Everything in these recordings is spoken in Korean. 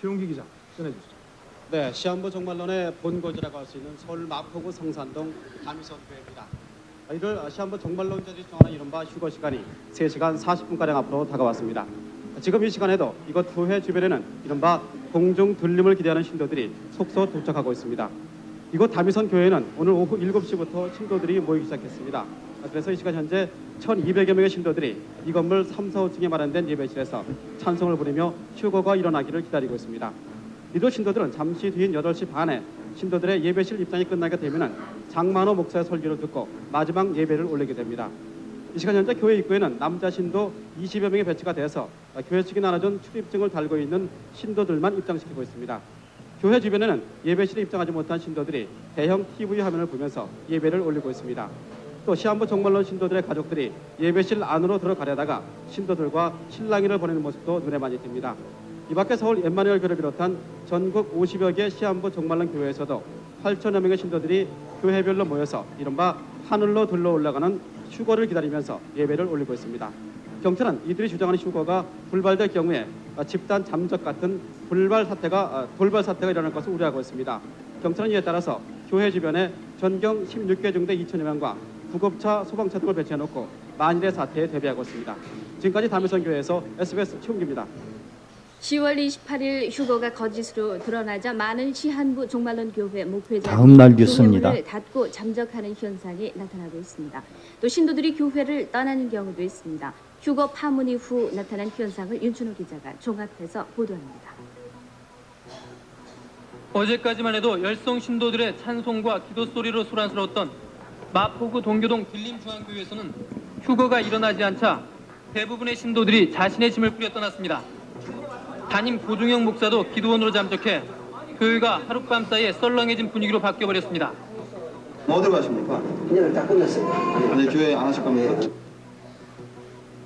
최용기 기자 전해주시죠. 네, 시한부 종말론의 본거지라고 할 수 있는 서울 마포구 성산동 다미선교회입니다. 이를 시한부 종말론자들이 정하는 이른바 휴거 시간이 3시간 40분가량 앞으로 다가왔습니다. 지금 이 시간에도 이곳 교회 주변에는 이른바 공중 들림을 기대하는 신도들이 속속 도착하고 있습니다. 이곳 다미선 교회는 오늘 오후 7시부터 신도들이 모이기 시작했습니다. 그래서 이 시간 현재 1,200여 명의 신도들이 이 건물 3, 4, 5층에 마련된 예배실에서 찬송을 부르며 휴거가 일어나기를 기다리고 있습니다. 이도 신도들은 잠시 뒤인 8시 반에 신도들의 예배실 입장이 끝나게 되면 장만호 목사의 설교를 듣고 마지막 예배를 올리게 됩니다. 이 시간 현재 교회 입구에는 남자 신도 20여 명이 배치가 돼서 교회 측이 나눠준 출입증을 달고 있는 신도들만 입장시키고 있습니다. 교회 주변에는 예배실에 입장하지 못한 신도들이 대형 TV 화면을 보면서 예배를 올리고 있습니다. 또 시한부 종말론 신도들의 가족들이 예배실 안으로 들어가려다가 신도들과 실랑이를 벌이는 모습도 눈에 많이 띕니다. 이 밖에 서울 엠마누엘 교회를 비롯한 전국 50여 개 시한부 종말론 교회에서도 8천여 명의 신도들이 교회별로 모여서 이른바 하늘로 들러 올라가는 휴거를 기다리면서 예배를 올리고 있습니다. 경찰은 이들이 주장하는 휴거가 불발될 경우에 집단 잠적 같은 돌발 사태가 일어날 것을 우려하고 있습니다. 경찰은 이에 따라서 교회 주변에 전경 16개 중대 2천여 명과 구급차, 소방차 등을 배치해놓고 만일의 사태에 대비하고 있습니다. 지금까지 다미선교회에서 SBS 최웅기입니다. 10월 28일 휴거가 거짓으로 드러나자 많은 시한부 종말론 교회 목회자들이 다음 날 뉴스입니다. 교회문을 닫고 잠적하는 현상이 나타나고 있습니다. 또 신도들이 교회를 떠나는 경우도 있습니다. 휴거 파문 이후 나타난 현상을 윤춘호 기자가 종합해서 보도합니다. 어제까지만 해도 열성 신도들의 찬송과 기도 소리로 소란스러웠던 마포구 동교동 들림중앙교회에서는 휴거가 일어나지 않자 대부분의 신도들이 자신의 짐을 꾸려 떠났습니다. 담임 고중영 목사도 기도원으로 잠적해 교회가 하룻밤 사이에 썰렁해진 분위기로 바뀌어버렸습니다. 어디로 가십니까? 그냥 다 끝났어요. 아니 교회 안 하실 겁니까?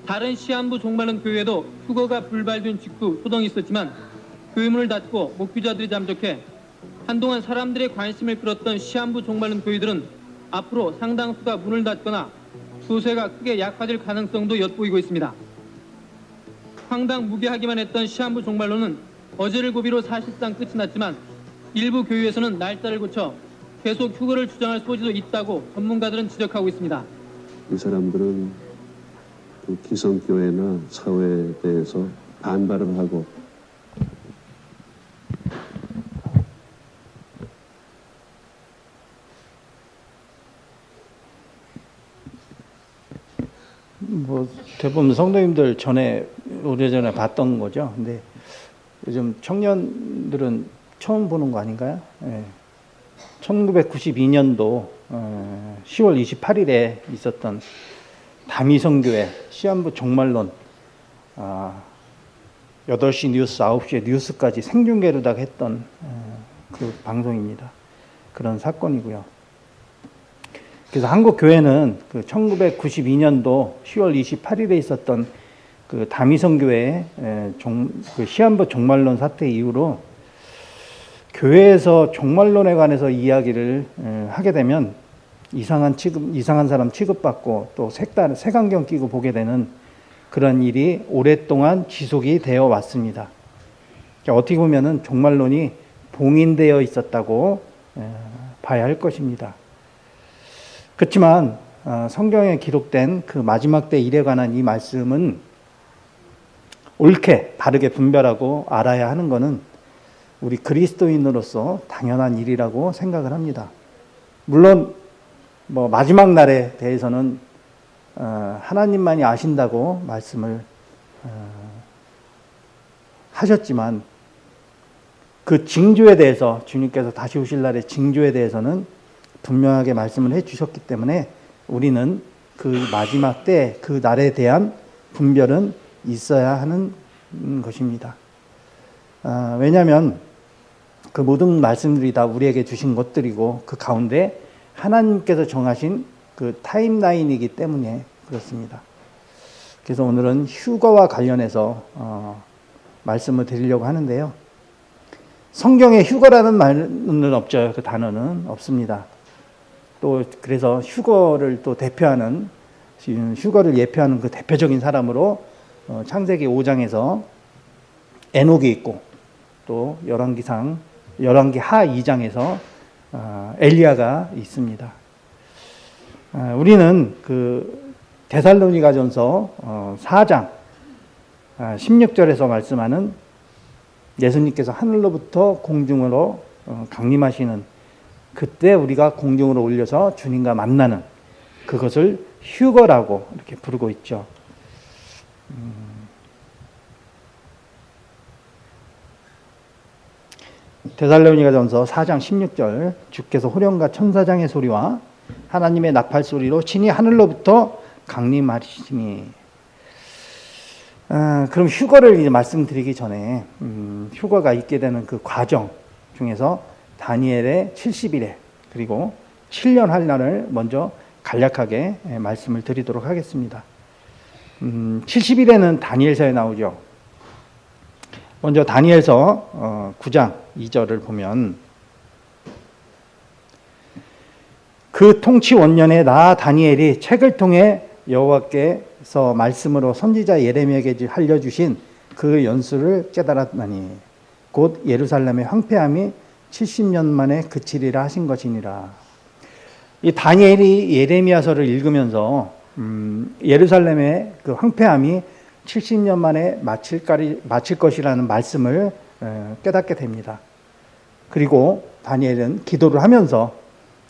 다른 시한부 종말론 교회도 휴거가 불발된 직후 소동이 있었지만 교회 문을 닫고 목회자들이 잠적해 한동안 사람들의 관심을 끌었던 시한부 종말론 교회들은 앞으로 상당수가 문을 닫거나 조세가 크게 약화될 가능성도 엿보이고 있습니다. 황당무계하기만 했던 시한부 종말론은 어제를 고비로 사실상 끝이 났지만 일부 교회에서는 날짜를 고쳐 계속 휴거를 주장할 소지도 있다고 전문가들은 지적하고 있습니다. 이 사람들은 그 기성교회나 사회에 대해서 반발을 하고 뭐 대부분 성도님들 오래전에 봤던 거죠. 근데 요즘 청년들은 처음 보는 거 아닌가요? 예. 1992년도 10월 28일에 있었던 다미선교회 시한부 종말론 8시 뉴스, 9시에 뉴스까지 생중계로다가 했던 그 방송입니다. 그런 사건이고요. 그래서 한국 교회는 그 1992년도 10월 28일에 있었던 그 다미선교회 그 시한부 종말론 사태 이후로 교회에서 종말론에 관해서 이야기를 하게 되면 이상한 사람 취급받고 또 색안경 끼고 보게 되는 그런 일이 오랫동안 지속이 되어 왔습니다. 그러니까 어떻게 보면은 종말론이 봉인되어 있었다고 봐야 할 것입니다. 그렇지만 성경에 기록된 그 마지막 때 일에 관한 이 말씀은 옳게 바르게 분별하고 알아야 하는 것은 우리 그리스도인으로서 당연한 일이라고 생각을 합니다. 물론 뭐 마지막 날에 대해서는 하나님만이 아신다고 말씀을 하셨지만 그 징조에 대해서 주님께서 다시 오실 날의 징조에 대해서는 분명하게 말씀을 해주셨기 때문에 우리는 그 마지막 때 그 날에 대한 분별은 있어야 하는 것입니다. 왜냐하면 그 모든 말씀들이 다 우리에게 주신 것들이고 그 가운데 하나님께서 정하신 그 타임라인이기 때문에 그렇습니다. 그래서 오늘은 휴거와 관련해서 말씀을 드리려고 하는데요. 성경에 휴거라는 말은 없죠. 그 단어는 없습니다. 또 그래서 휴거를 또 대표하는 휴거를 예표하는 그 대표적인 사람으로 창세기 5장에서 에녹이 있고 또 열왕기 하 2장에서 엘리야가 있습니다. 우리는 그 데살로니가전서 4장 16절에서 말씀하는 예수님께서 하늘로부터 공중으로 강림하시는 그때 우리가 공중으로 올려서 주님과 만나는 그것을 휴거라고 이렇게 부르고 있죠. 데살로니가전서 4장 16절 주께서 호령과 천사장의 소리와 하나님의 나팔 소리로 친히 하늘로부터 강림하시니. 그럼 휴거를 이제 말씀드리기 전에 휴거가 있게 되는 그 과정 중에서 다니엘의 70일에 그리고 7년 환난을 먼저 간략하게 말씀을 드리도록 하겠습니다. 70일에는 다니엘서에 나오죠. 먼저 다니엘서 9장 2절을 보면 그 통치 원년에 나 다니엘이 책을 통해 여호와께서 말씀으로 선지자 예레미야에게 알려주신 그 연수를 깨달았나니 곧 예루살렘의 황폐함이 70년 만에 그치리라 하신 것이니라. 이 다니엘이 예레미야서를 읽으면서 예루살렘의 그 황폐함이 70년 만에 마칠 것이라는 말씀을 깨닫게 됩니다. 그리고 다니엘은 기도를 하면서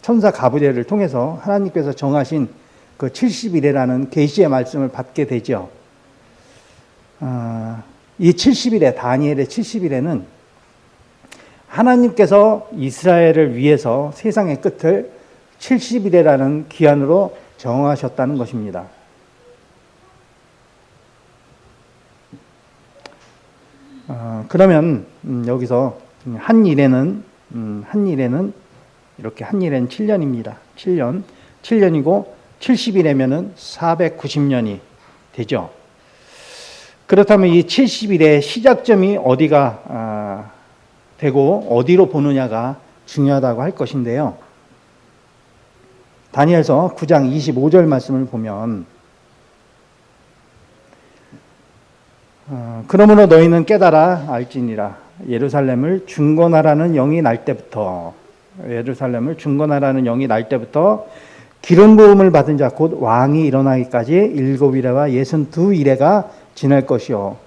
천사 가브리엘을 통해서 하나님께서 정하신 그 70일이라는 계시의 말씀을 받게 되죠. 이 70일에 다니엘의 70일에는 하나님께서 이스라엘을 위해서 세상의 끝을 70일이라는 기한으로 정하셨다는 것입니다. 그러면 여기서 한 일에는 이렇게 한 일에는 7년입니다. 7년이고 70일이면은 490년이 되죠. 그렇다면 이 70일의 시작점이 어디가 되고 어디로 보느냐가 중요하다고 할 것인데요. 다니엘서 9장 25절 말씀을 보면 그러므로 너희는 깨달아 알지니라 예루살렘을 중건하라는 영이 날 때부터 기름 부음을 받은 자 곧 왕이 일어나기까지 7일에와 62일에가 지날 것이요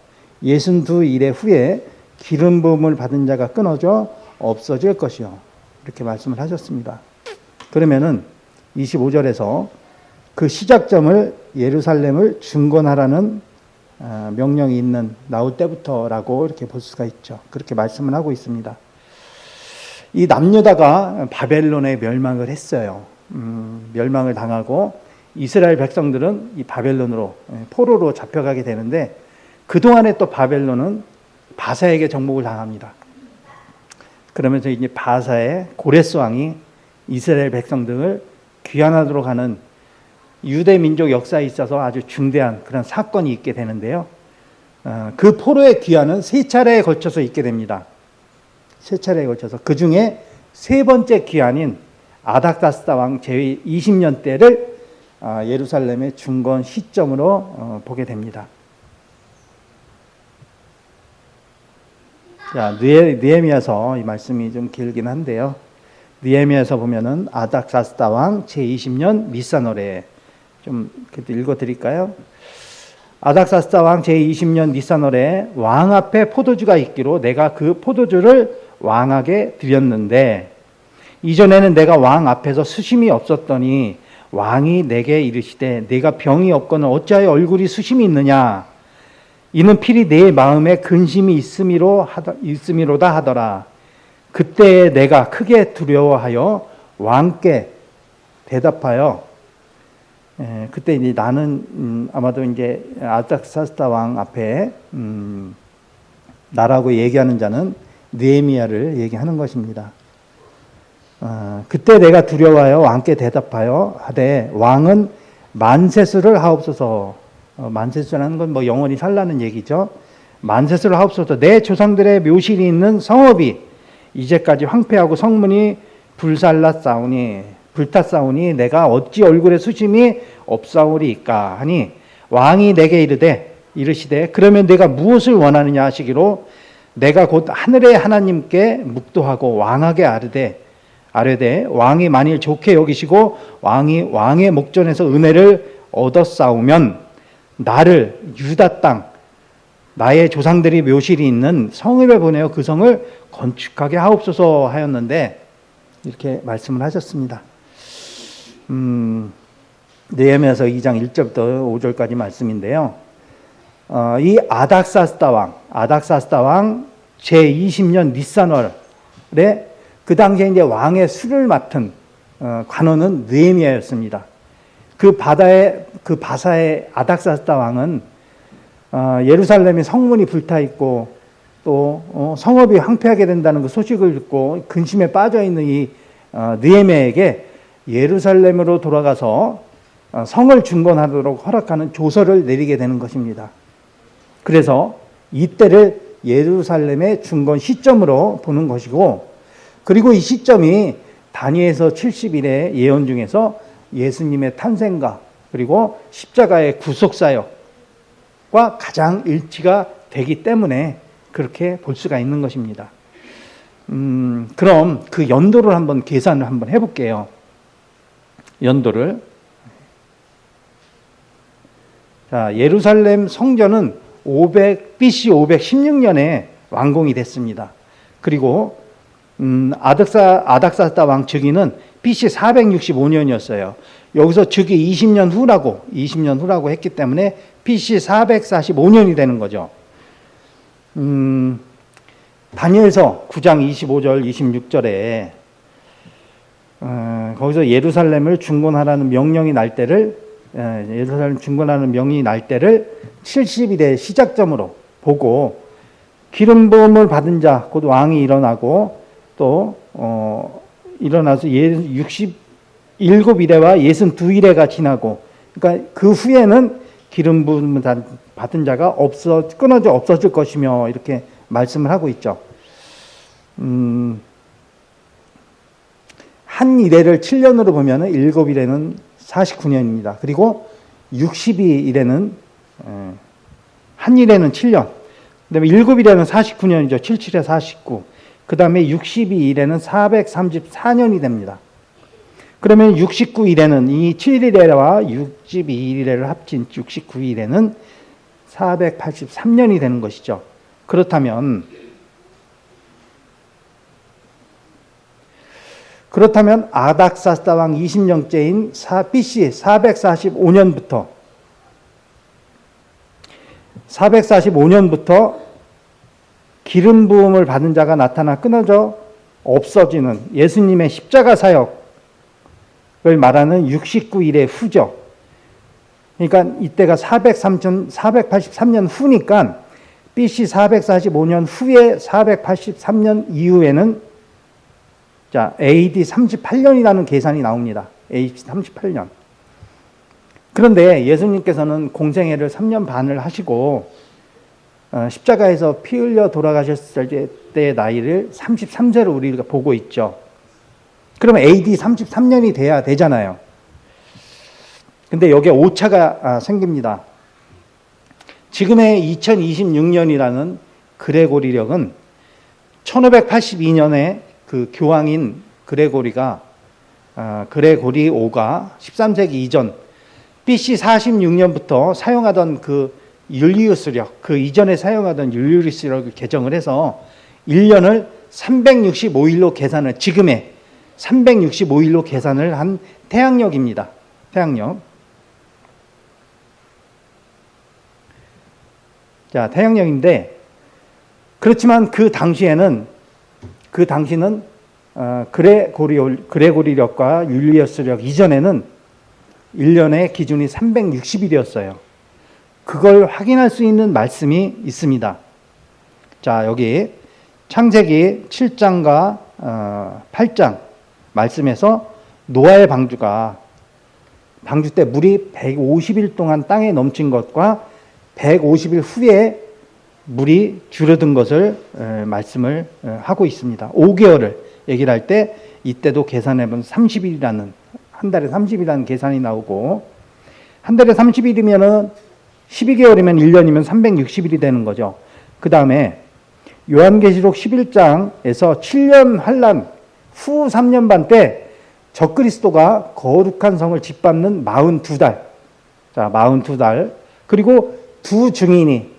62일에 후에 기름 부음을 받은 자가 끊어져 없어질 것이요 이렇게 말씀을 하셨습니다. 그러면은 25절에서 그 시작점을 예루살렘을 중건하라는 명령이 나올 때부터라고 이렇게 볼 수가 있죠. 그렇게 말씀을 하고 있습니다. 이 남유다가 바벨론에 멸망을 했어요. 멸망을 당하고 이스라엘 백성들은 이 바벨론으로 포로로 잡혀가게 되는데 그동안에 또 바벨론은 바사에게 정복을 당합니다. 그러면서 이제 바사의 고레스 왕이 이스라엘 백성들을 귀환하도록 하는 유대 민족 역사에 있어서 아주 중대한 그런 사건이 있게 되는데요. 그 포로의 귀환은 3차례에 걸쳐서 있게 됩니다. 3차례에 걸쳐서 그 중에 3번째 귀환인 아닥사스다 왕 제 20년 때를 예루살렘의 중건 시점으로 보게 됩니다. 자, 느헤미야서 이 말씀이 좀 길긴 한데요. 느헤미야서 보면은 아닥사스다 왕 제 20년 니산월에 좀 읽어드릴까요? 아닥사스다 왕 제 20년 니산월에 왕 앞에 포도주가 있기로 내가 그 포도주를 왕에게 드렸는데 이전에는 내가 왕 앞에서 수심이 없었더니 왕이 내게 이르시되 내가 병이 없거늘 어찌하여 얼굴이 수심이 있느냐 이는 필히 내 마음에 근심이 있음이로다 하더라. 그때 내가 크게 두려워하여 왕께 대답하여 그때 이제 나는 아마도 이제 아닥사스다 왕 앞에 나라고 얘기하는 자는 느헤미야를 얘기하는 것입니다. 그때 내가 두려워하여 왕께 대답하여 하되 왕은 만세수를 하옵소서. 만세수라는 건 뭐 영원히 살라는 얘기죠. 만세수를 하옵소서. 내 조상들의 묘실이 있는 성읍이 이제까지 황폐하고 성문이 불탔사오니 내가 어찌 얼굴에 수심이 없사오리이까 하니 왕이 내게 이르시되 그러면 내가 무엇을 원하느냐 하시기로 내가 곧 하늘의 하나님께 묵도하고 왕에게 아뢰되 왕이 만일 좋게 여기시고 왕의 목전에서 은혜를 얻었사오면 나를 유다 땅 나의 조상들이 묘실이 있는 성읍에 보내어 그 성을 건축하게 하옵소서 하였는데 이렇게 말씀을 하셨습니다. 느헤미야서 2장 1절부터 5절까지 말씀인데요. 이 아닥사스다 왕 제20년 니산월에 그 당시에 이제 왕의 수를 맡은 관원은 느헤미야였습니다. 그 바사의 아닥사스다 왕은 예루살렘의 성문이 불타 있고 또 성읍이 황폐하게 된다는 그 소식을 듣고 근심에 빠져 있는 이 느헤미야에게 예루살렘으로 돌아가서 성을 중건하도록 허락하는 조서를 내리게 되는 것입니다. 그래서 이때를 예루살렘의 중건 시점으로 보는 것이고, 그리고 이 시점이 다니엘서 70일의 예언 중에서 예수님의 탄생과 그리고 십자가의 구속사역과 가장 일치가 되기 때문에 그렇게 볼 수가 있는 것입니다. 그럼 그 연도를 한번 계산을 한번 해볼게요. 연도를. 자, 예루살렘 성전은 BC 516년에 완공이 됐습니다. 그리고 아닥사스다 왕 즉위는 BC 465년이었어요. 여기서 즉위 20년 후라고 했기 때문에 BC 445년이 되는 거죠. 다니엘서 9장 25절 26절에 거기서 예루살렘을 중건하라는 명령이 날 때를 70일의 시작점으로 보고 기름 부음을 받은 자 곧 왕이 일어나고 또 일어나서 67일에와 62일에가 지나고, 그러니까 그 후에는 기름 부음을 받은 자가 끊어져 없어질 것이며 이렇게 말씀을 하고 있죠. 한 일회를 7년으로 보면 7일에는 49년입니다. 그리고 62일에는 한 일에는 7년, 그 다음에 7일에는 49년이죠. 77에 49. 그 다음에 62일에는 434년이 됩니다. 그러면 69일에는 이 7일에와 62일에를 합친 69일에는 483년이 되는 것이죠. 그렇다면 아닥사스다 왕 20년째인 BC 445년부터 기름 부음을 받은 자가 나타나 끊어져 없어지는 예수님의 십자가 사역을 말하는 69일의 후죠. 그러니까 이때가 483년 후니까 BC 445년 후에 483년 이후에는 자, AD 38년이라는 계산이 나옵니다. AD 38년. 그런데 예수님께서는 공생애를 3년 반을 하시고 십자가에서 피 흘려 돌아가셨을 때의 나이를 33세로 우리가 보고 있죠. 그러면 AD 33년이 돼야 되잖아요. 근데 여기에 오차가 생깁니다. 지금의 2026년이라는 그레고리력은 1582년에 그 교황인 그레고리 5가 13세기 이전 BC 46년부터 사용하던 그 율리우스력, 그 이전에 사용하던 율리우스력을 개정을 해서 1년을 365일로 계산을, 지금의 365일로 계산을 한 태양력입니다. 태양력. 자, 태양력인데, 그렇지만 그 당시는 그레고리력과 율리우스력 이전에는 1년의 기준이 360일이었어요. 그걸 확인할 수 있는 말씀이 있습니다. 자, 여기 창세기 7장과 8장 말씀에서 노아의 방주 때 물이 150일 동안 땅에 넘친 것과 150일 후에 물이 줄어든 것을 말씀을 하고 있습니다. 5개월을 얘기를 할 때 이때도 계산해보면 30일이라는, 한 달에 30일이라는 계산이 나오고, 한 달에 30일이면은 12개월이면 1년이면 360일이 되는 거죠. 그 다음에 요한계시록 11장에서 7년 환란 후 3년 반 때 적그리스도가 거룩한 성을 짓밟는 42달. 자, 42달. 그리고 두 증인이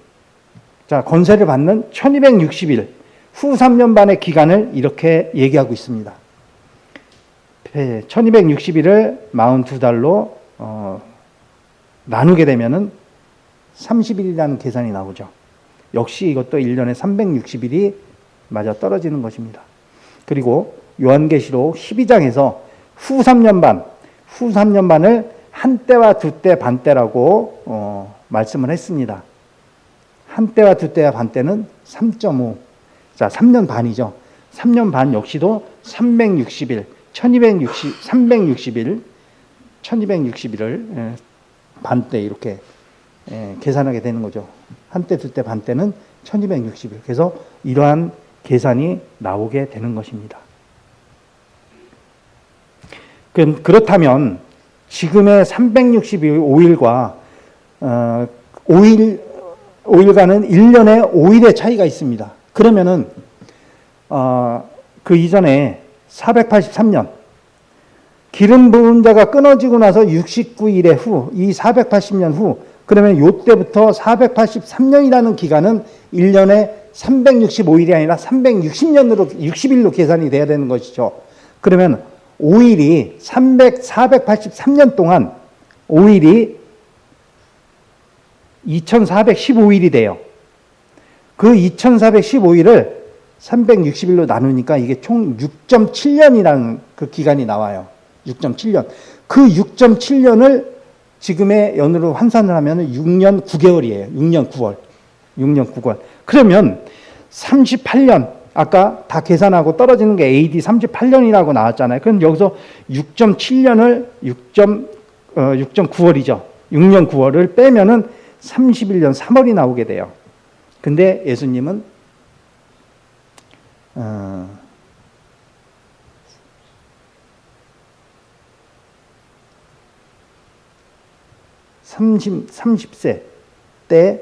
자, 권세를 받는 1260일 후 3년 반의 기간을 이렇게 얘기하고 있습니다. 1260일을 42달로 나누게 되면은 30일이라는 계산이 나오죠. 역시 이것도 1년에 360일이 맞아 떨어지는 것입니다. 그리고 요한계시록 12장에서 후 3년 반을 한때와 두때 반때라고 말씀을 했습니다. 한때와 두때와 반때는 3.5. 자, 3년 반이죠. 3년 반 역시도 360일, 360일, 1260일을 반때 이렇게 계산하게 되는 거죠. 한때, 두때, 반때는 1260일. 그래서 이러한 계산이 나오게 되는 것입니다. 그렇다면 지금의 365일과 5일과는 1년에 5일의 차이가 있습니다. 그러면은 그 이전에 483년 기름 부은 자가 끊어지고 나서 69일의 후, 이 480년 후, 그러면 이때부터 483년이라는 기간은 1년에 365일이 아니라 360일로 계산이 돼야 되는 것이죠. 그러면 5일이 483년 동안 5일이 2415일이 돼요. 그 2415일을 360일로 나누니까 이게 총 6.7년이라는 그 기간이 나와요. 6.7년. 그 6.7년을 지금의 연으로 환산을 하면 6년 9개월이에요. 6년 9월. 6년 9개월. 그러면 38년, 아까 다 계산하고 떨어지는 게 AD 38년이라고 나왔잖아요. 그럼 여기서 6.7년을 6.9월이죠. 6년 9월을 빼면은 31년 3월이 나오게 돼요. 근데 예수님은 30세 때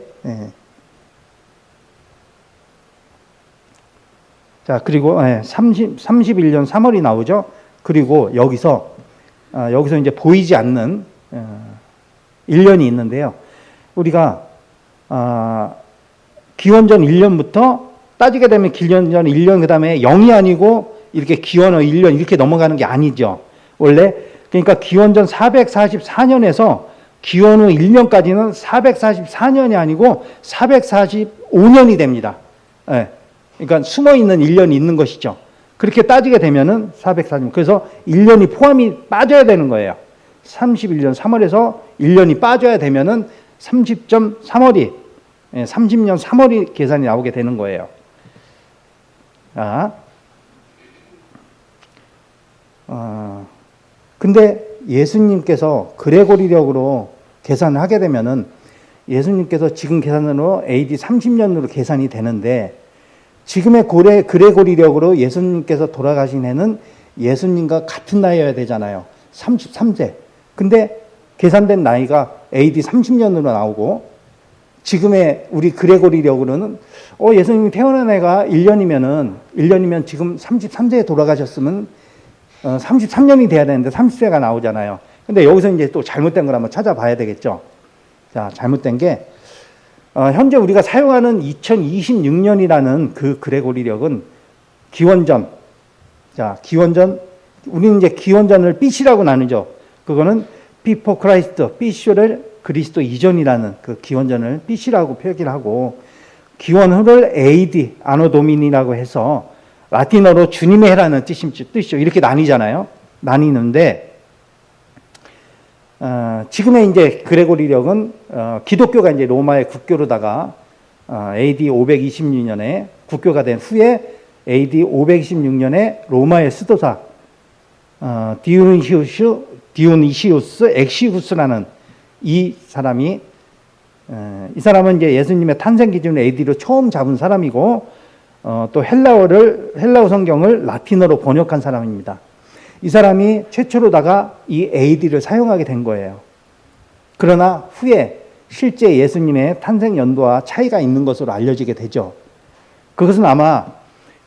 자, 그리고 31년 3월이 나오죠. 그리고 여기서 이제 보이지 않는 1년이 있는데요. 우리가 기원전 1년부터 따지게 되면 기원전 1년 그다음에 0이 아니고 이렇게 기원후 1년 이렇게 넘어가는 게 아니죠. 원래 그러니까 기원전 444년에서 기원후 1년까지는 444년이 아니고 445년이 됩니다. 네. 그러니까 숨어 있는 1년이 있는 것이죠. 그렇게 따지게 되면은 440년. 그래서 1년이 포함이 빠져야 되는 거예요. 31년 3월에서 1년이 빠져야 되면은 30.3월이 30년 3월이 계산이 나오게 되는 거예요. 근데 예수님께서 그레고리력으로 계산을 하게 되면은 예수님께서 지금 계산으로 AD 30년으로 계산이 되는데 지금의 그레고리력으로 예수님께서 돌아가신 해는 예수님과 같은 나이여야 되잖아요. 33세. 근데 계산된 나이가 AD 30년으로 나오고 지금의 우리 그레고리력으로는 예수님이 태어난 해가 1년이면 지금 33세에 돌아가셨으면 33년이 돼야 되는데 30세가 나오잖아요. 근데 여기서 이제 또 잘못된 걸 한번 찾아봐야 되겠죠. 자, 잘못된 게 현재 우리가 사용하는 2026년이라는 그 그레고리력은 기원전. 자, 기원전. 우리는 이제 기원전을 BC라고 나누죠. 그거는 Before Christ, BC를 그리스도 이전이라는 그 기원전을 BC라고 표기를 하고 기원후를 AD, 아노 도미니라고 해서 라틴어로 주님의 해라는 뜻이죠. 이렇게 나뉘잖아요. 나뉘는데 지금의 이제 그레고리력은 기독교가 이제 로마의 국교로다가 AD 526년에 국교가 된 후에 AD 526년에 로마의 수도사 디오니시우스 엑시우스라는 이 사람은 이제 예수님의 탄생 기준을 AD로 처음 잡은 사람이고 또 헬라어 성경을 라틴어로 번역한 사람입니다. 이 사람이 최초로다가 이 AD를 사용하게 된 거예요. 그러나 후에 실제 예수님의 탄생 연도와 차이가 있는 것으로 알려지게 되죠. 그것은 아마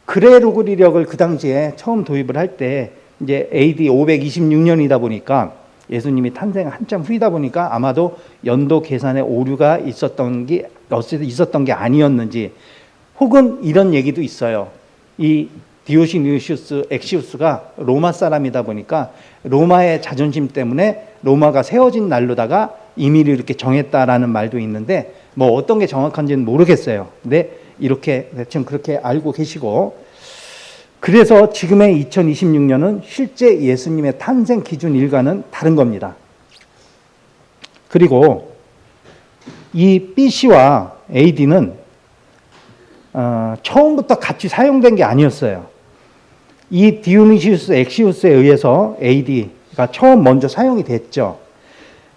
그레고리력을 그 당시에 처음 도입을 할 때 이제 AD 526년이다 보니까 예수님이 탄생 한참 후이다 보니까 아마도 연도 계산에 오류가 있었던 게 아니었는지, 혹은 이런 얘기도 있어요. 이 디오시누시우스 엑시우스가 로마 사람이다 보니까 로마의 자존심 때문에 로마가 세워진 날로다가 임의로 이렇게 정했다라는 말도 있는데, 뭐 어떤 게 정확한지는 모르겠어요. 근데 이렇게 대충 그렇게 알고 계시고, 그래서 지금의 2026년은 실제 예수님의 탄생 기준 일과는 다른 겁니다. 그리고 이 BC와 AD는 처음부터 같이 사용된 게 아니었어요. 이 디오니시우스 엑시우스에 의해서 AD가 처음 먼저 사용이 됐죠.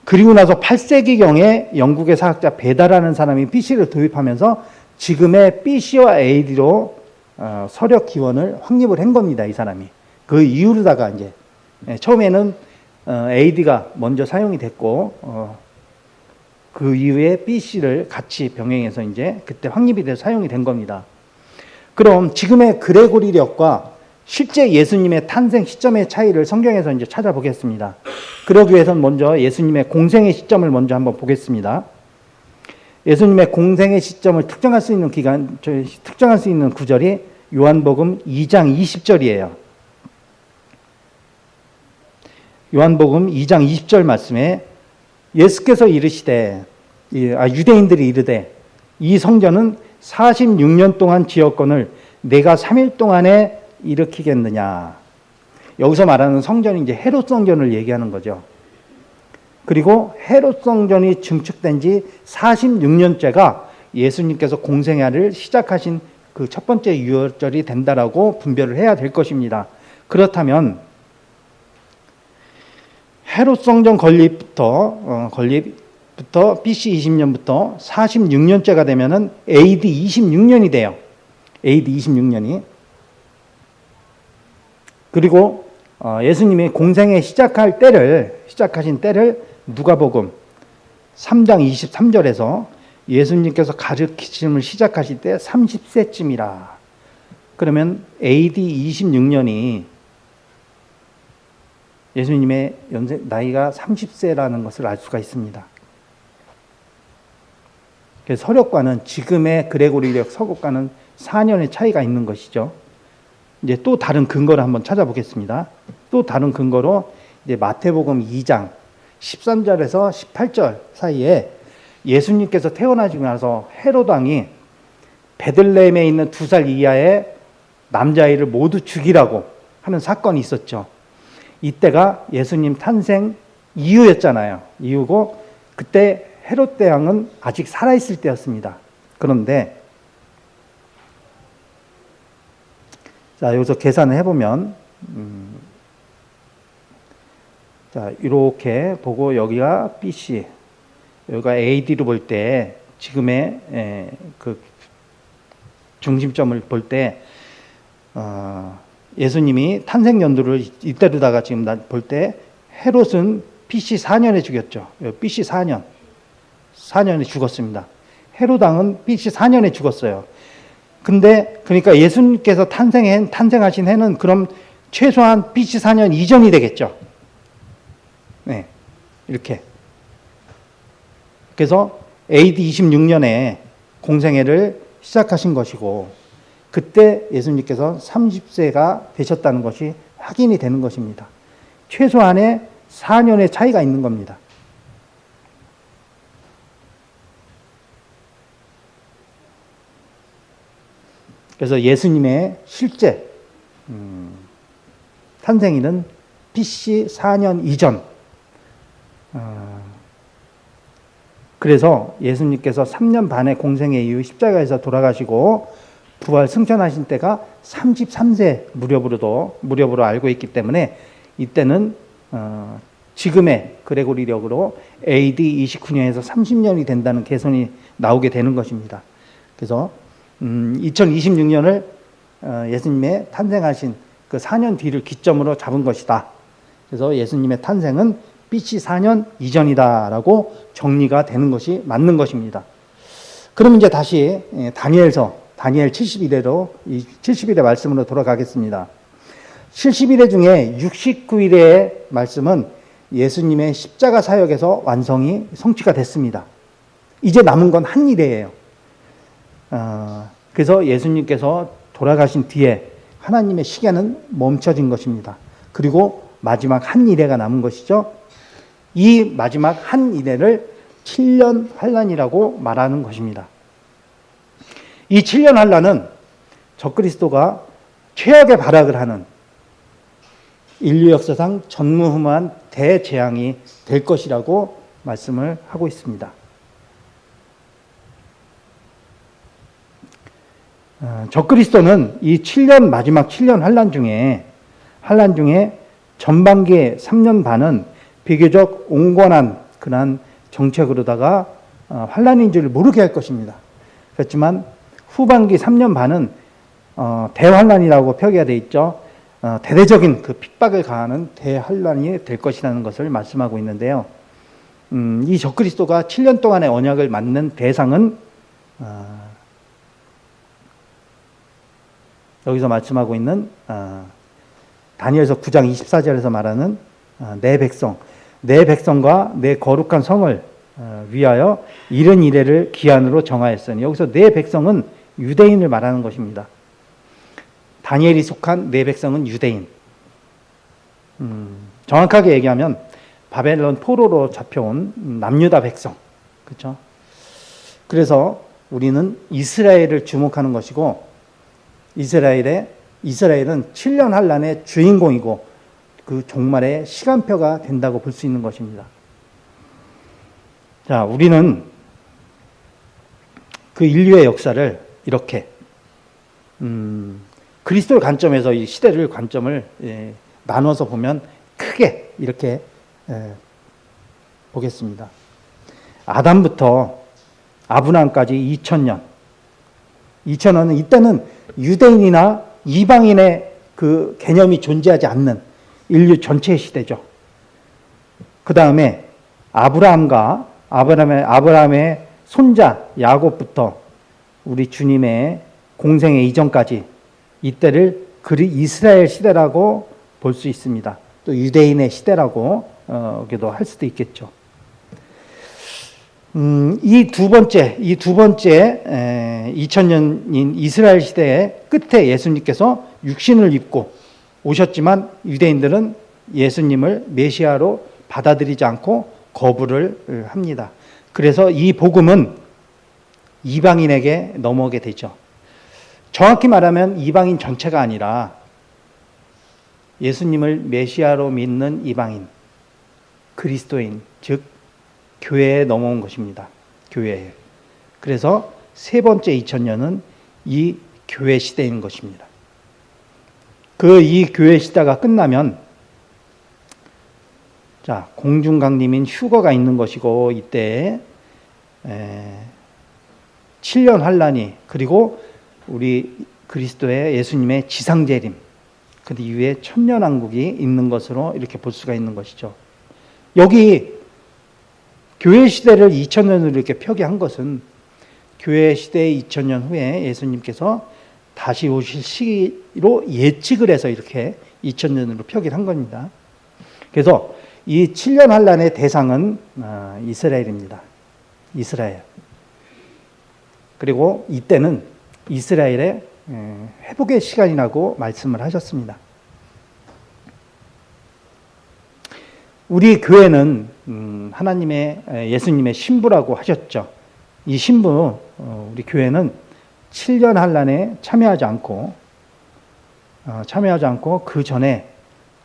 그리고 나서 8세기경에 영국의 사학자 베다라는 사람이 BC를 도입하면서 지금의 BC와 AD로 서력 기원을 확립을 한 겁니다. 이 사람이. 그 이후로다가 이제 처음에는 AD가 먼저 사용이 됐고 그 이후에 BC를 같이 병행해서 이제 그때 확립이 돼서 사용이 된 겁니다. 그럼 지금의 그레고리력과 실제 예수님의 탄생 시점의 차이를 성경에서 이제 찾아보겠습니다. 그러기 위해서는 먼저 예수님의 공생의 시점을 먼저 한번 보겠습니다. 예수님의 공생의 시점을 특정할 수 있는 특정할 수 있는 구절이 요한복음 2장 20절이에요. 요한복음 2장 20절 말씀에 예수께서 이르시되, 유대인들이 이르되 이 성전은 46년 동안 지었거늘 내가 3일 동안에 일으키겠느냐. 여기서 말하는 성전이 이제 헤롯 성전을 얘기하는 거죠. 그리고 헤롯 성전이 증축된 지 46년째가 예수님께서 공생애를 시작하신 그 첫 번째 유월절이 된다라고 분별을 해야 될 것입니다. 그렇다면 헤롯 성전 건립부터 BC 20년부터 46년째가 되면은 AD 26년이 돼요. AD 26년이. 그리고 예수님이 공생애 시작하신 때를 누가복음 3장 23절에서 예수님께서 가르치심을 시작하실 때 30세쯤이라. 그러면 AD 26년이 예수님의 나이가 30세라는 것을 알 수가 있습니다. 그래서 서력과는 지금의 그레고리력 서곡과는 4년의 차이가 있는 것이죠. 이제 또 다른 근거를 한번 찾아보겠습니다. 또 다른 근거로 이제 마태복음 2장 13절에서 18절 사이에 예수님께서 태어나시고 나서 헤롯 왕이 베들레헴에 있는 2살 이하의 남자아이를 모두 죽이라고 하는 사건이 있었죠. 이때가 예수님 탄생 이후였잖아요. 이후고 그때 헤롯 대왕은 아직 살아있을 때였습니다. 그런데 자, 여기서 계산을 해보면 자, 이렇게 보고 여기가 BC, 여기가 AD로 볼 때 지금의 그 중심점을 볼 때 예수님이 탄생 연도를 이때로다가 지금 볼 때 헤롯은 BC 4년에 죽였죠. BC 4년에 죽었습니다. 헤롯 왕은 BC 4년에 죽었어요. 근데 그러니까 예수님께서 탄생하신 해는 그럼 최소한 BC 4년 이전이 되겠죠. 네, 이렇게. 그래서 AD 26년에 공생애를 시작하신 것이고 그때 예수님께서 30세가 되셨다는 것이 확인이 되는 것입니다. 최소한의 4년의 차이가 있는 겁니다. 그래서 예수님의 실제 탄생일은 BC 4년 이전. 그래서 예수님께서 3년 반의 공생애 이후 십자가에서 돌아가시고 부활 승천하신 때가 33세 무렵으로 알고 있기 때문에 이때는 지금의 그레고리력으로 AD 29년에서 30년이 된다는 개선이 나오게 되는 것입니다. 그래서 2026년을 예수님의 탄생하신 그 4년 뒤를 기점으로 잡은 것이다. 그래서 예수님의 탄생은 BC 4년 이전이다라고 정리가 되는 것이 맞는 것입니다. 그럼 이제 다시 다니엘서 다니엘 70일에로 이 70일의 말씀으로 돌아가겠습니다. 70일의 중에 69일의 말씀은 예수님의 십자가 사역에서 완성이 성취가 됐습니다. 이제 남은 건 한 일이에요. 그래서 예수님께서 돌아가신 뒤에 하나님의 시계는 멈춰진 것입니다. 그리고 마지막 한 일회가 남은 것이죠. 이 마지막 한 일회를 7년 환란이라고 말하는 것입니다. 이 7년 환란은 적그리스도가 최악의 발악을 하는 인류 역사상 전무후무한 대재앙이 될 것이라고 말씀을 하고 있습니다. 적그리스도는 이 7년 마지막 7년 환란 중에 전반기의 3년 반은 비교적 온건한 그런 정책으로다가 환란인 줄 모르게 할 것입니다. 그렇지만 후반기 3년 반은 대환란이라고 표기가 되어 있죠. 대대적인 그 핍박을 가하는 대환란이 될 것이라는 것을 말씀하고 있는데요. 이 적그리스도가 7년 동안의 언약을 맞는 대상은 여기서 말씀하고 있는 다니엘서 9장 24절에서 말하는 내 백성과 내 거룩한 성을 위하여 이른 이래를 기한으로 정하였으니, 여기서 내 백성은 유대인을 말하는 것입니다. 다니엘이 속한 내 백성은 유대인. 정확하게 얘기하면 바벨론 포로로 잡혀온 남유다 백성. 그렇죠? 그래서 우리는 이스라엘을 주목하는 것이고, 이스라엘은 7년 환란의 주인공이고 그 종말의 시간표가 된다고 볼 수 있는 것입니다. 자, 우리는 그 인류의 역사를 이렇게 그리스도의 관점에서 이 시대를 관점을 나눠서 보면 크게 이렇게 보겠습니다. 아담부터 아브라함까지 2000년은 이때는 유대인이나 이방인의 그 개념이 존재하지 않는 인류 전체의 시대죠. 그 다음에 아브라함의 손자 야곱부터 우리 주님의 공생의 이전까지 이때를 이스라엘 시대라고 볼 수 있습니다. 또 유대인의 시대라고 기도 할 수도 있겠죠. 이 두 번째 2000년인 이스라엘 시대의 끝에 예수님께서 육신을 입고 오셨지만 유대인들은 예수님을 메시아로 받아들이지 않고 거부를 합니다. 그래서 이 복음은 이방인에게 넘어오게 되죠. 정확히 말하면 이방인 전체가 아니라 예수님을 메시아로 믿는 이방인, 그리스도인, 즉 교회에 넘어온 것입니다. 교회에. 그래서 세 번째 2000년은 이 교회 시대인 것입니다. 이 교회 시대가 끝나면 자, 공중강림인 휴거가 있는 것이고, 이때 7년 환란이, 그리고 우리 그리스도의 예수님의 지상재림, 그 이후에 천년왕국이 있는 것으로 이렇게 볼 수가 있는 것이죠. 여기 교회 시대를 2000년으로 이렇게 표기한 것은 교회 시대의 2000년 후에 예수님께서 다시 오실 시기로 예측을 해서 이렇게 2000년으로 표기를 한 겁니다. 그래서 이 7년 환란의 대상은 이스라엘입니다. 이스라엘. 그리고 이때는 이스라엘의 회복의 시간이라고 말씀을 하셨습니다. 우리 교회는 예수님의 신부라고 하셨죠. 이 신부, 우리 교회는 7년 환란에 참여하지 않고 그 전에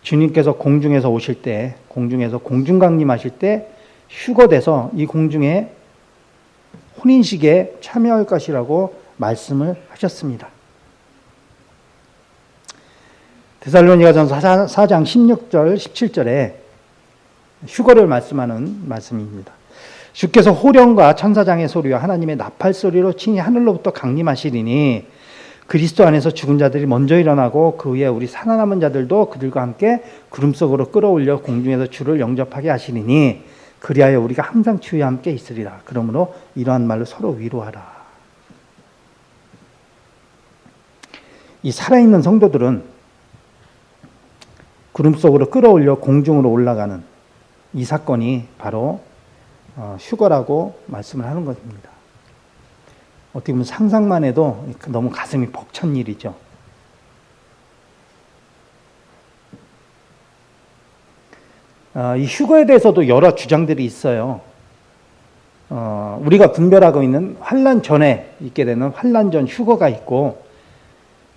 주님께서 공중에서 오실 때, 공중에서 공중강림하실 때 휴거돼서 이 공중에 혼인식에 참여할 것이라고 말씀을 하셨습니다. 데살로니가전서 4장 16절 17절에 휴거를 말씀하는 말씀입니다. 주께서 호령과 천사장의 소리와 하나님의 나팔 소리로 친히 하늘로부터 강림하시리니 그리스도 안에서 죽은 자들이 먼저 일어나고 그 후에 우리 살아남은 자들도 그들과 함께 구름 속으로 끌어올려 공중에서 주를 영접하게 하시리니 그리하여 우리가 항상 주와 함께 있으리라. 그러므로 이러한 말로 서로 위로하라. 이 살아있는 성도들은 구름 속으로 끌어올려 공중으로 올라가는 이 사건이 바로 휴거라고 말씀을 하는 것입니다. 어떻게 보면 상상만 해도 너무 가슴이 벅찬 일이죠. 이 휴거에 대해서도 여러 주장들이 있어요. 우리가 분별하고 있는 환난 전에 있게 되는 환난 전 휴거가 있고,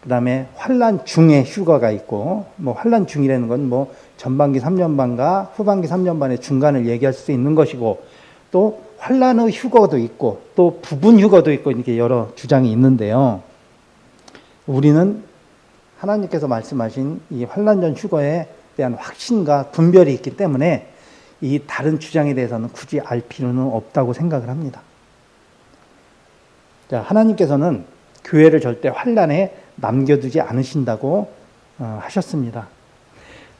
그 다음에 환난 중에 휴거가 있고, 뭐 환난 중이라는 건 뭐 전반기 3년 반과 후반기 3년 반의 중간을 얘기할 수 있는 것이고, 또 환난 후 휴거도 있고, 또 부분 휴거도 있고, 이렇게 여러 주장이 있는데요. 우리는 하나님께서 말씀하신 이 환난 전 휴거에 대한 확신과 분별이 있기 때문에 이 다른 주장에 대해서는 굳이 알 필요는 없다고 생각을 합니다. 자, 하나님께서는 교회를 절대 환난에 남겨두지 않으신다고 하셨습니다.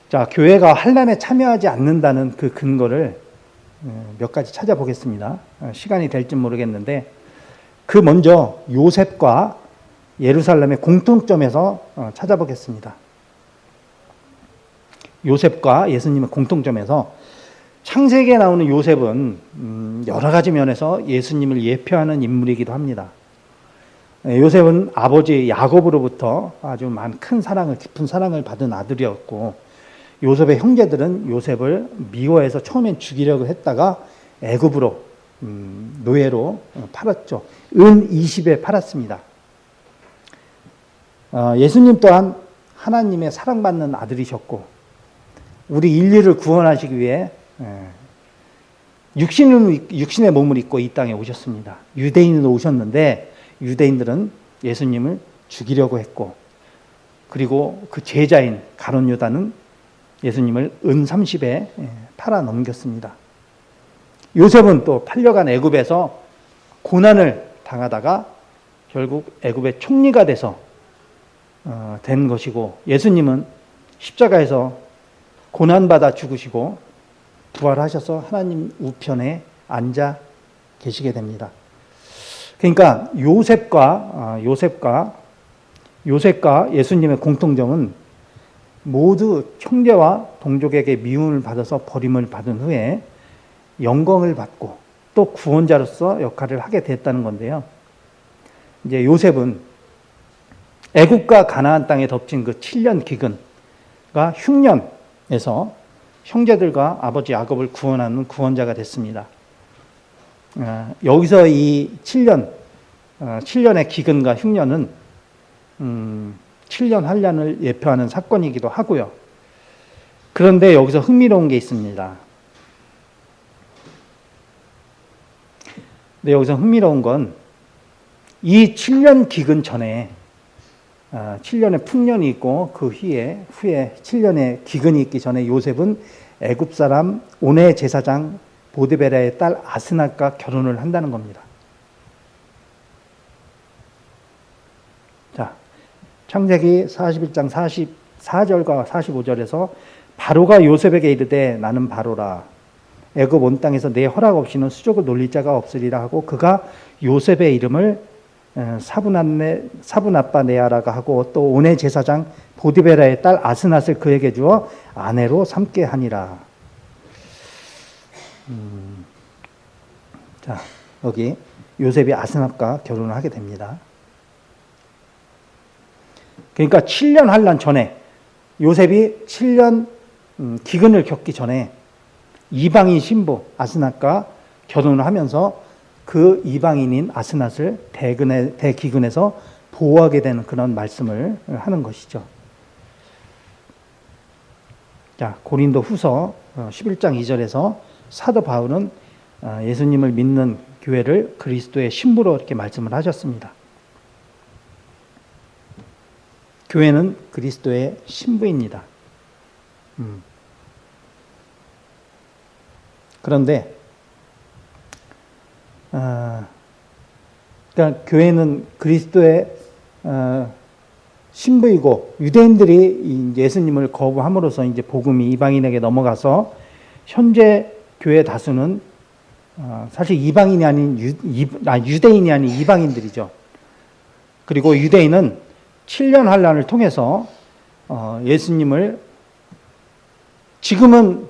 자, 교회가 환난에 참여하지 않는다는 그 근거를 몇 가지 찾아보겠습니다. 시간이 될지 모르겠는데, 그 먼저 요셉과 예루살렘의 공통점에서 찾아보겠습니다. 요셉과 예수님의 공통점에서, 창세기에 나오는 요셉은 여러 가지 면에서 예수님을 예표하는 인물이기도 합니다. 요셉은 아버지 야곱으로부터 아주 큰 사랑을, 깊은 사랑을 받은 아들이었고, 요셉의 형제들은 요셉을 미워해서 처음엔 죽이려고 했다가 애굽으로 노예로 팔았죠. 은 20에 팔았습니다. 예수님 또한 하나님의 사랑받는 아들이셨고, 우리 인류를 구원하시기 위해 육신의 몸을 입고 이 땅에 오셨습니다. 유대인으로 오셨는데, 유대인들은 예수님을 죽이려고 했고, 그리고 그 제자인 가룟 유다는 예수님을 은 30에 팔아 넘겼습니다. 요셉은 또 팔려간 애굽에서 고난을 당하다가 결국 애굽의 총리가 돼서 된 것이고, 예수님은 십자가에서 고난받아 죽으시고 부활하셔서 하나님 우편에 앉아 계시게 됩니다. 그러니까 요셉과 예수님의 공통점은 모두 형제와 동족에게 미움을 받아서 버림을 받은 후에 영광을 받고 또 구원자로서 역할을 하게 됐다는 건데요. 이제 요셉은 애굽과 가나안 땅에 덮친 그 7년 기근과 흉년에서 형제들과 아버지 야곱을 구원하는 구원자가 됐습니다. 여기서 이 7년의 기근과 흉년은 7년 환난을 예표하는 사건이기도 하고요. 그런데 여기서 흥미로운 게 있습니다. 근데 여기서 흥미로운 건 이 7년 기근 전에 7년의 풍년이 있고 그 후에 7년의 기근이 있기 전에 요셉은 애굽 사람 오네 제사장 보디베라의 딸 아스낫과 결혼을 한다는 겁니다. 자, 창세기 41장 44절과 45절에서 바로가 요셉에게 이르되 나는 바로라. 애굽 온 땅에서 내 허락 없이는 수족을 놀릴 자가 없으리라 하고 그가 요셉의 이름을 사브나빠 네아라가 하고 또 오네 제사장 보디베라의 딸 아스낫을 그에게 주어 아내로 삼게 하니라. 자, 여기 요셉이 아스낫과 결혼을 하게 됩니다. 그러니까 7년 환난 전에 요셉이 7년 기근을 겪기 전에 이방인 신부 아스낫과 결혼을 하면서 그 이방인인 아스낫을 대기근에서 보호하게 되는 그런 말씀을 하는 것이죠. 자, 고린도 후서 11장 2절에서 사도 바울은 예수님을 믿는 교회를 그리스도의 신부로 이렇게 말씀을 하셨습니다. 교회는 그리스도의 신부입니다. 그런데 그러니까 교회는 그리스도의 신부이고 유대인들이 예수님을 거부함으로써 이제 복음이 이방인에게 넘어가서 현재 교회 다수는 사실 이방인이 아닌 유대인이 아닌 이방인들이죠. 그리고 유대인은 7년 환란을 통해서 예수님을 지금은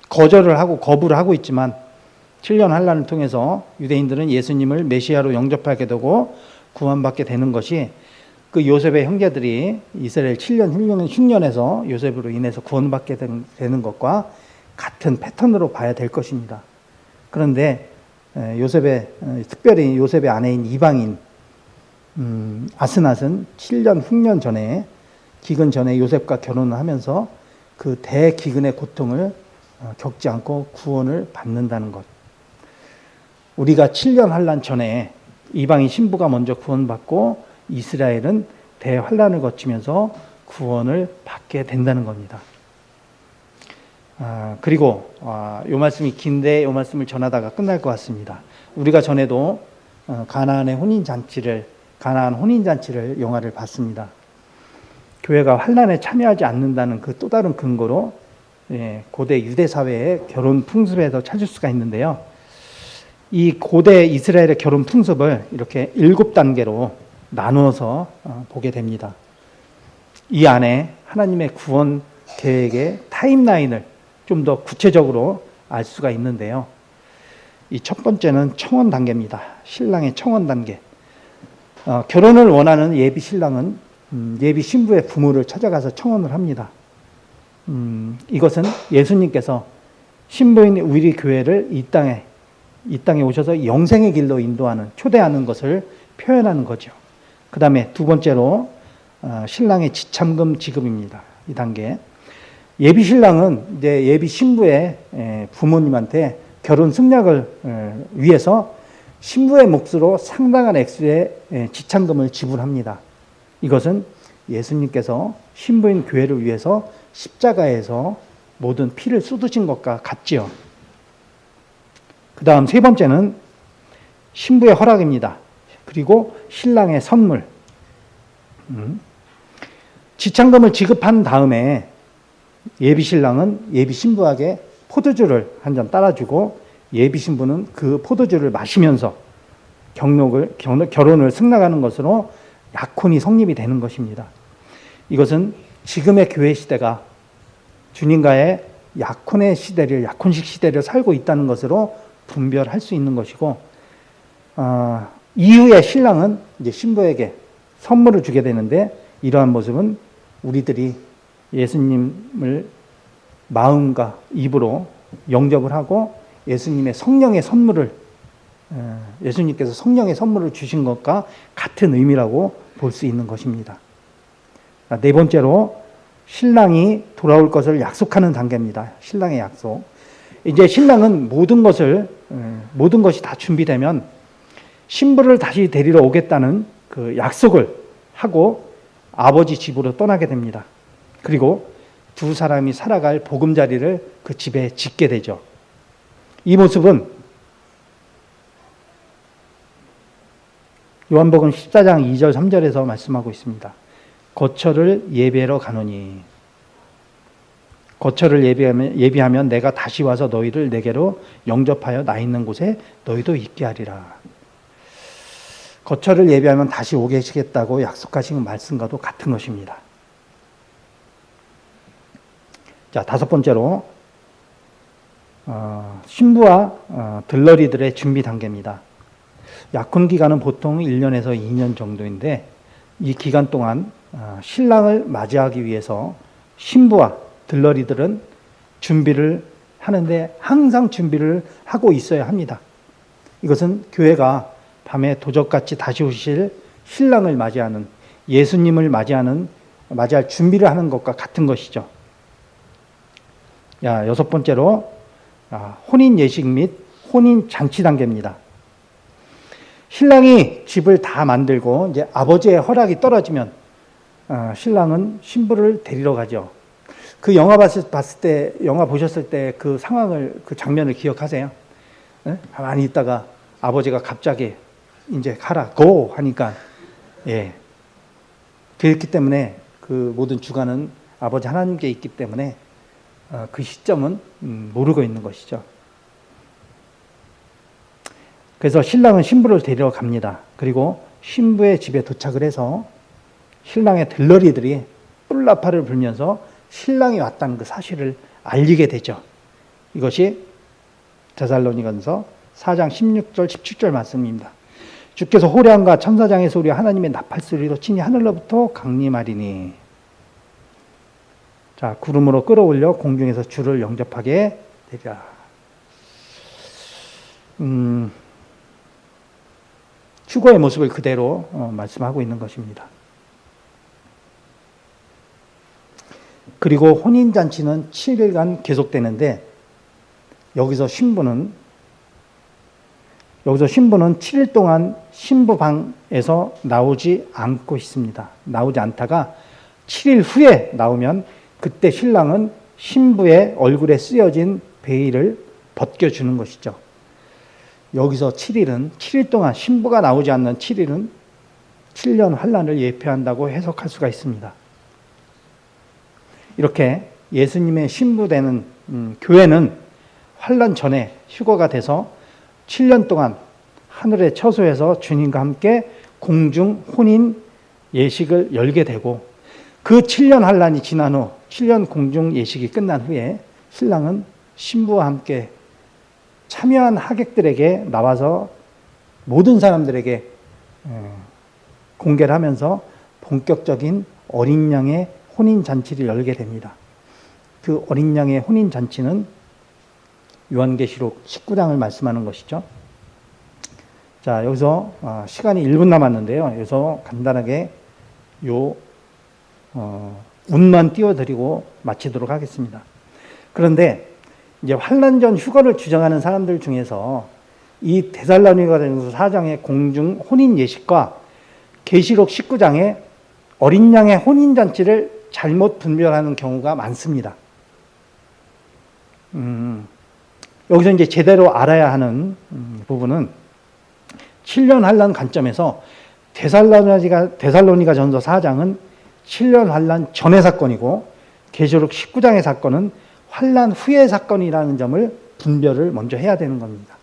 거절을 하고 거부를 하고 있지만 7년 환란을 통해서 유대인들은 예수님을 메시아로 영접하게 되고 구원받게 되는 것이 그 요셉의 형제들이 이스라엘 7년 흉년에서 요셉으로 인해서 구원받게 되는 것과 같은 패턴으로 봐야 될 것입니다. 그런데 특별히 요셉의 아내인 이방인 아스낫은 7년 흉년 전에 기근 전에 요셉과 결혼을 하면서 그 대기근의 고통을 겪지 않고 구원을 받는다는 것. 우리가 7년 환란 전에 이방인 신부가 먼저 구원받고 이스라엘은 대환란을 거치면서 구원을 받게 된다는 겁니다. 그리고 이 말씀이 긴데 이 말씀을 전하다가 끝날 것 같습니다. 우리가 전에도 가나안 혼인잔치를 영화를 봤습니다. 교회가 환란에 참여하지 않는다는 그 또 다른 근거로 고대 유대 사회의 결혼 풍습에서 찾을 수가 있는데요. 이 고대 이스라엘의 결혼 풍습을 이렇게 7단계로 나누어서 보게 됩니다. 이 안에 하나님의 구원 계획의 타임라인을 좀 더 구체적으로 알 수가 있는데요. 이 첫 번째는 청혼 단계입니다. 신랑의 청혼 단계. 결혼을 원하는 예비 신랑은 예비 신부의 부모를 찾아가서 청혼을 합니다. 이것은 예수님께서 신부인 우리 교회를 이 땅에 오셔서 영생의 길로 인도하는, 초대하는 것을 표현하는 거죠. 그 다음에 두 번째로 신랑의 지참금 지급입니다. 이 단계. 예비 신랑은 이제 예비 신부의 부모님한테 결혼 승낙을 위해서 신부의 몫으로 상당한 액수의 지참금을 지불합니다. 이것은 예수님께서 신부인 교회를 위해서 십자가에서 모든 피를 쏟으신 것과 같지요. 그 다음 세 번째는 신부의 허락입니다. 그리고 신랑의 선물. 지참금을 지급한 다음에 예비 신랑은 예비 신부에게 포도주를 한 잔 따라주고 예비 신부는 그 포도주를 마시면서 결혼을 승낙하는 것으로 약혼이 성립이 되는 것입니다. 이것은 지금의 교회 시대가 주님과의 약혼식 시대를 살고 있다는 것으로 분별할 수 있는 것이고, 이후에 신랑은 이제 신부에게 선물을 주게 되는데, 이러한 모습은 우리들이 예수님을 마음과 입으로 영접을 하고 예수님의 성령의 선물을 예수님께서 성령의 선물을 주신 것과 같은 의미라고 볼 수 있는 것입니다. 네 번째로 신랑이 돌아올 것을 약속하는 단계입니다. 신랑의 약속. 이제 신랑은 모든 것이 다 준비되면 신부를 다시 데리러 오겠다는 그 약속을 하고 아버지 집으로 떠나게 됩니다. 그리고 두 사람이 살아갈 보금자리를 그 집에 짓게 되죠. 이 모습은 요한복음 14장 2절 3절에서 말씀하고 있습니다. 거처를 예비하러 가노니, 거처를 예비하면 내가 다시 와서 너희를 내게로 영접하여 나 있는 곳에 너희도 있게 하리라. 거처를 예비하면 다시 오게 하시겠다고 약속하신 말씀과도 같은 것입니다. 자, 다섯 번째로 신부와 들러리들의 준비 단계입니다. 약혼 기간은 보통 1년에서 2년 정도인데, 이 기간 동안 신랑을 맞이하기 위해서 신부와 들러리들은 준비를 하는데 항상 준비를 하고 있어야 합니다. 이것은 교회가 밤에 도적같이 다시 오실 신랑을 맞이하는, 예수님을 맞이할 준비를 하는 것과 같은 것이죠. 여섯 번째로 혼인 예식 및 혼인 잔치 단계입니다. 신랑이 집을 다 만들고 이제 아버지의 허락이 떨어지면 신랑은 신부를 데리러 가죠. 그 영화 보셨을 때 그 상황을, 그 장면을 기억하세요? 네? 가만히 있다가 아버지가 갑자기 이제 가라, 고! 하니까, 그렇기 때문에 그 모든 주관은 아버지 하나님께 있기 때문에 그 시점은 모르고 있는 것이죠. 그래서 신랑은 신부를 데리러 갑니다. 그리고 신부의 집에 도착을 해서 신랑의 들러리들이 뿔나파를 불면서 신랑이 왔다는 그 사실을 알리게 되죠. 이것이 데살로니가전서 4장 16절 17절 말씀입니다. 주께서 호량과 천사장의 소리와 하나님의 나팔 소리로 친히 하늘로부터 강림하리니. 자, 구름으로 끌어올려 공중에서 주를 영접하게 되리라. 휴거의 모습을 그대로 말씀하고 있는 것입니다. 그리고 혼인잔치는 7일간 계속되는데 여기서 신부는 7일 동안 신부 방에서 나오지 않고 있습니다. 나오지 않다가 7일 후에 나오면 그때 신랑은 신부의 얼굴에 쓰여진 베일을 벗겨주는 것이죠. 여기서 7일 동안 신부가 나오지 않는 7일은 7년 환란을 예표한다고 해석할 수가 있습니다. 이렇게 예수님의 신부되는 교회는 환란 전에 휴거가 돼서 7년 동안 하늘의 처소에서 주님과 함께 공중 혼인 예식을 열게 되고 그 7년 환란이 지난 후 7년 공중 예식이 끝난 후에 신랑은 신부와 함께 참여한 하객들에게 나와서 모든 사람들에게 공개를 하면서 본격적인 어린 양의 혼인 잔치를 열게 됩니다. 그 어린 양의 혼인 잔치는 요한계시록 19장을 말씀하는 것이죠. 자, 여기서 시간이 1분 남았는데요. 여기서 간단하게 운만 띄워드리고 마치도록 하겠습니다. 그런데 이제 환란 전 휴거를 주장하는 사람들 중에서 이 데살로니가전서 4장의 공중 혼인 예식과 계시록 19장의 어린 양의 혼인 잔치를 잘못 분별하는 경우가 많습니다. 여기서 이제 제대로 알아야 하는 부분은 7년 환란 관점에서 데살로니가전서 4장은 7년 환란 전의 사건이고 계시록 19장의 사건은 환란 후의 사건이라는 점을 분별을 먼저 해야 되는 겁니다.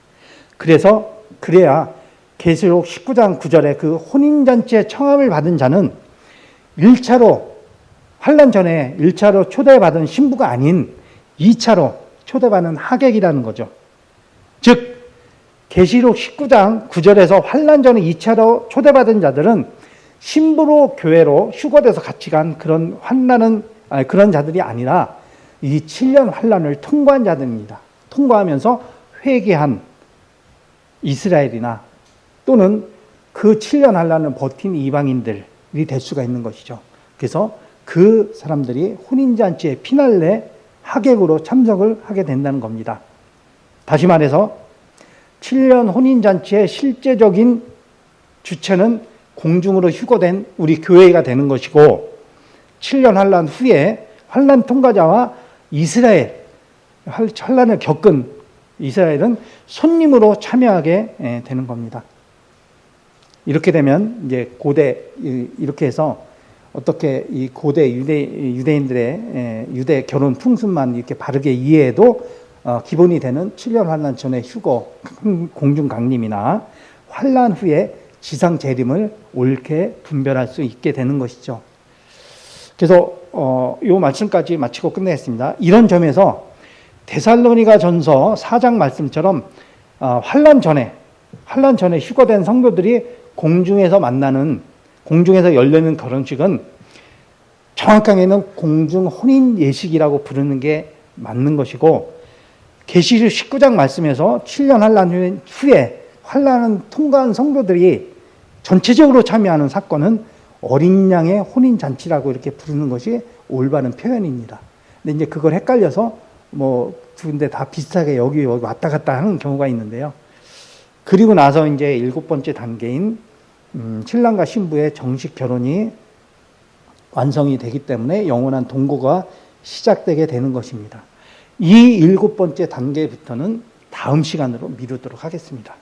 그래야 계시록 19장 9절에 그 혼인잔치에 청함을 받은 자는 1차로 환란 전에 1차로 초대받은 신부가 아닌 2차로 초대받는 하객이라는 거죠. 즉 계시록 19장 9절에서 환란 전에 2차로 초대받은 자들은 신부로 교회로 휴거돼서 같이 간 그런 그런 자들이 아니라 이 7년 환란을 통과한 자들입니다. 통과하면서 회개한 이스라엘이나 또는 그 7년 환란을 버틴 이방인들이 될 수가 있는 것이죠. 그래서 그 사람들이 혼인잔치의 피날레 하객으로 참석을 하게 된다는 겁니다. 다시 말해서 7년 혼인잔치의 실제적인 주체는 공중으로 휴거된 우리 교회가 되는 것이고 7년 환란 후에 환란 통과자와 이스라엘, 환란을 겪은 이스라엘은 손님으로 참여하게 되는 겁니다. 이렇게 되면 이제 이렇게 해서 어떻게 이 고대 유대인들의 유대 결혼 풍습만 이렇게 바르게 이해해도 기본이 되는 7년 환란 전의 휴거, 공중 강림이나 환란 후에 지상 재림을 옳게 분별할 수 있게 되는 것이죠. 그래서 이 말씀까지 마치고 끝내겠습니다. 이런 점에서 데살로니가전서 4장 말씀처럼 환란 전에 휴거된 성도들이 공중에서 열리는 결혼식은 정확하게는 공중 혼인 예식이라고 부르는 게 맞는 것이고 계시록 19장 말씀에서 7년 환란 후에 환란을 통과한 성도들이 전체적으로 참여하는 사건은 어린 양의 혼인 잔치라고 이렇게 부르는 것이 올바른 표현입니다. 근데 이제 그걸 헷갈려서 두 군데 다 비슷하게 여기 왔다 갔다 하는 경우가 있는데요. 그리고 나서 이제 7번째 단계인 신랑과 신부의 정식 결혼이 완성이 되기 때문에 영원한 동거가 시작되게 되는 것입니다. 이 7번째 단계부터는 다음 시간으로 미루도록 하겠습니다.